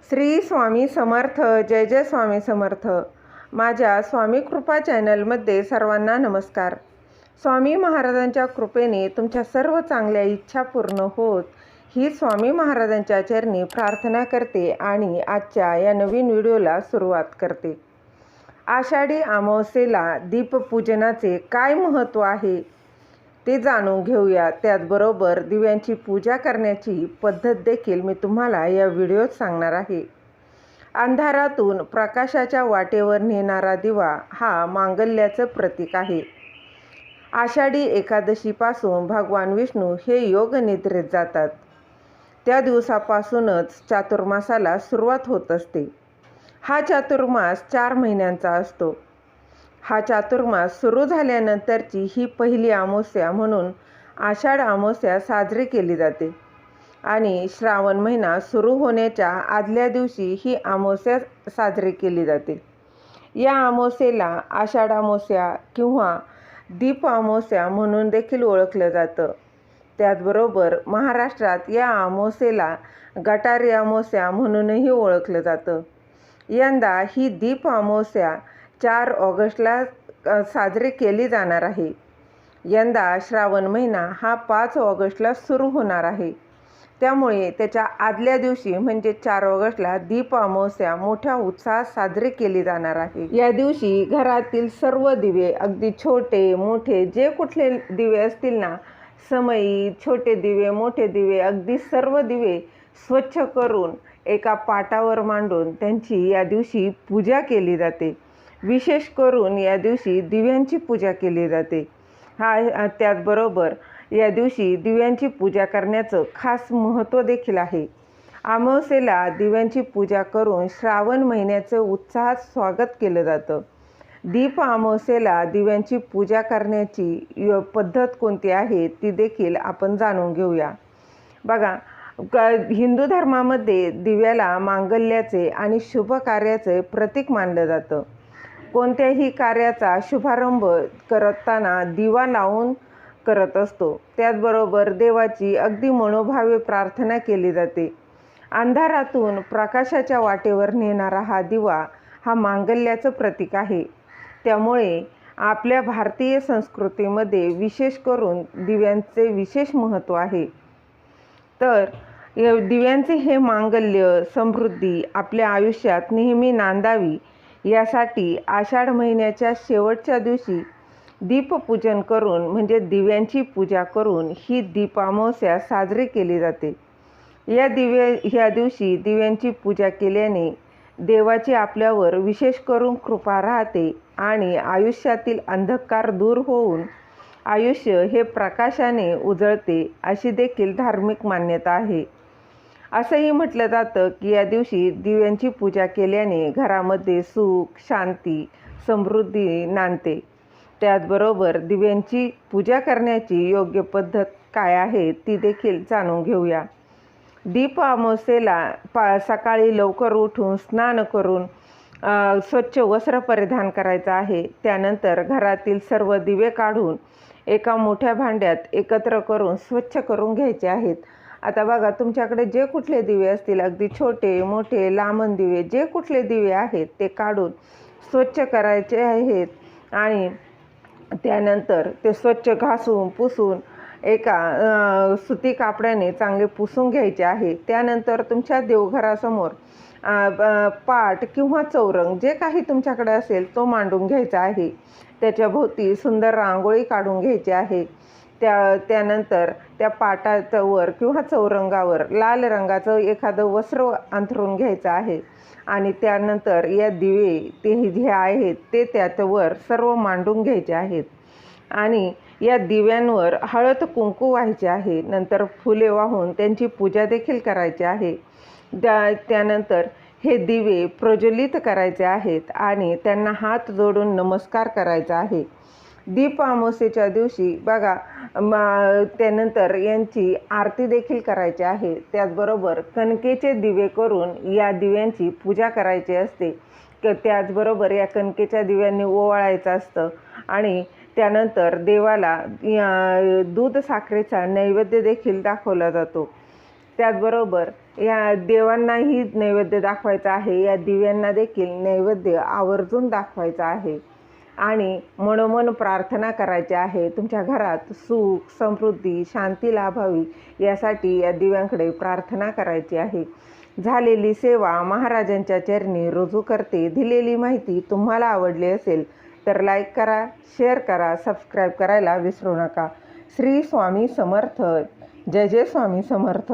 श्री स्वामी समर्थ. जय जय स्वामी समर्थ. माझ्या स्वामी कृपा चॅनलमध्ये सर्वांना नमस्कार. स्वामी महाराजांच्या कृपेने तुमच्या सर्व चांगल्या इच्छा पूर्ण होत ही स्वामी महाराजांच्या चरणी प्रार्थना करते आणि आजच्या या नवीन व्हिडिओला सुरुवात करते. आषाढी अमावस्येला दीपपूजनाचे काय महत्त्व आहे ते जाणून घेऊया. त्याचबरोबर दिव्यांची पूजा करण्याची पद्धत देखील मी तुम्हाला या व्हिडिओत सांगणार आहे. अंधारातून प्रकाशाच्या वाटेवर नेणारा दिवा हा मांगल्याचं प्रतीक आहे. आषाढी एकादशीपासून भगवान विष्णू हे योग निद्रेत जातात. त्या दिवसापासूनच चातुर्मासाला सुरुवात होत असते. हा चातुर्मास 4 महिन्यांचा असतो. हा चातुर्मास सुरू झाल्यानंतरची ही पहिली अमावस्या म्हणून आषाढ अमावस्या साजरी केली जाते आणि श्रावण महिना सुरू होण्याच्या आदल्या दिवशी ही अमावस्या साजरी केली जाते. या अमावस्येला आषाढ अमावस्या किंवा दीप अमावस्या म्हणून देखील ओळखलं जातं. त्याचबरोबर महाराष्ट्रात या अमावस्येला गटारी अमावस्या म्हणूनही ओळखलं जातं. यंदा ही दीप अमावस्या 4 ऑगस्टला साजरी केली जाणार आहे. यंदा श्रावण महिना हा 5 ऑगस्टला सुरू होणार आहे. त्यामुळे त्याच्या आदल्या दिवशी म्हणजे 4 ऑगस्टला दीप अमावस्या मोठ्या उत्साहात साजरी केली जाणार आहे. या दिवशी घरातील सर्व दिवे, अगदी छोटे मोठे जे कुठले दिवे असतील ना, समई, छोटे दिवे, मोठे दिवे, अगदी सर्व दिवे स्वच्छ करून एका पाटावर मांडून त्यांची या दिवशी पूजा केली जाते. विशेष करून या दिवशी दिव्यांची पूजा केली जाते. त्याचबरोबर या दिवशी दिव्यांची पूजा करण्याचं खास महत्त्व देखील आहे. अमावस्येला दिव्यांची पूजा करून श्रावण महिन्याचं उत्साहात स्वागत केलं जातं. दीप अमावस्येला दिव्यांची पूजा करण्याची पद्धत कोणती आहे ती देखील आपण जाणून घेऊया. बघा, हिंदू धर्मामध्ये दिव्याला मांगल्याचे आणि शुभ कार्याचे प्रतीक मानलं जातं. कोणत्याही कार्याचा शुभारंभ करताना दिवा लावून करत असतो. त्याचबरोबर देवाची अगदी मनोभावे प्रार्थना केली जाते. अंधारातून प्रकाशाच्या वाटेवर नेणारा हा दिवा हा मांगल्याचं प्रतीक आहे. त्यामुळे आपल्या भारतीय संस्कृतीमध्ये विशेष करून दिव्यांचे विशेष महत्त्व आहे. तर दिव्यांचे हे मांगल्य समृद्धी आपल्या आयुष्यात नेहमी नांदावी यासाठी आषाढ महिन्याच्या शेवटच्या दिवशी दीपपूजन करून म्हणजे दिव्यांची पूजा करून ही दीप अमावस्या साजरी केली जाते. ह्या दिवशी दिव्यांची पूजा केल्याने देवाची आपल्यावर विशेष करून कृपा राहते आणि आयुष्यातील अंधकार दूर होऊन आयुष्य हे प्रकाशाने उजळते अशी देखील धार्मिक मान्यता आहे. असंही म्हटलं जातं की या दिवशी दिव्यांची पूजा केल्याने घरामध्ये सुख, शांती, समृद्धी नांदते. त्याचबरोबर दिव्यांची पूजा करण्याची योग्य पद्धत काय आहे ती देखील जाणून घेऊया. दीप अमावस्येला सकाळी लवकर उठून स्नान करून स्वच्छ वस्त्र परिधान करायचं आहे. त्यानंतर घरातील सर्व दिवे काढून एका मोठ्या भांड्यात एकत्र करून स्वच्छ करून घ्यायचे आहेत. आता बघा, तुमच्याकडे जे कुठले दिवे असतील, अगदी छोटे मोठे लांबण दिवे, जे कुठले दिवे आहेत ते काढून स्वच्छ करायचे आहेत आणि त्यानंतर ते स्वच्छ घासून पुसून एका सुती कापडाने चांगले पुसून घ्यायचे आहे. त्यानंतर तुमच्या देवघरासमोर पाट किंवा चौरंग जे काही तुमच्याकडे असेल तो मांडून घ्यायचा आहे. त्याच्याभोवती सुंदर रांगोळी काढून घ्यायची आहे. त्यानंतर त्या पाटावर किंवा चौरंगावर लाल रंगाचं एखादं वस्त्र अंथरून घ्यायचं आहे आणि त्यानंतर या दिवे ते जे आहेत ते त्याच्यावर सर्व मांडून घ्यायचे आहेत आणि या दिव्यांवर हळद कुंकू व्हायचे आहे. नंतर फुले वाहून त्यांची पूजा देखील करायची आहे. त्यानंतर हे दिवे प्रज्वलित करायचे आहेत आणि त्यांना हात जोडून नमस्कार करायचा आहे. दीप अमावस्येच्या दिवशी बघा, त्यानंतर यांची आरती देखील करायची आहे. त्याचबरोबर कणकेचे दिवे करून या दिव्यांची पूजा करायची असते. त्याचबरोबर या कणकेच्या दिव्यांनी ओवाळायचं असतं आणि त्यानंतर देवाला दूध साखरेचा नैवेद्य देखील दाखवला जातो. त्याचबरोबर या देवांनाही नैवेद्य दाखवायचा आहे. या दिव्यांना देखील नैवेद्य आवर्जून दाखवायचा आहे आणि मनोमन प्रार्थना करायची आहे. तुमच्या घरात सुख, समृद्धी, शांती लाभावी यासाठी या दिव्यांकडे प्रार्थना करायची आहे. झालेली सेवा महाराजांच्या चरणी रुजू करते. दिलेली माहिती तुम्हाला आवडली असेल तर लाईक करा, शेअर करा, सबस्क्राईब करायला विसरू नका. श्री स्वामी समर्थ. जय जय स्वामी समर्थ.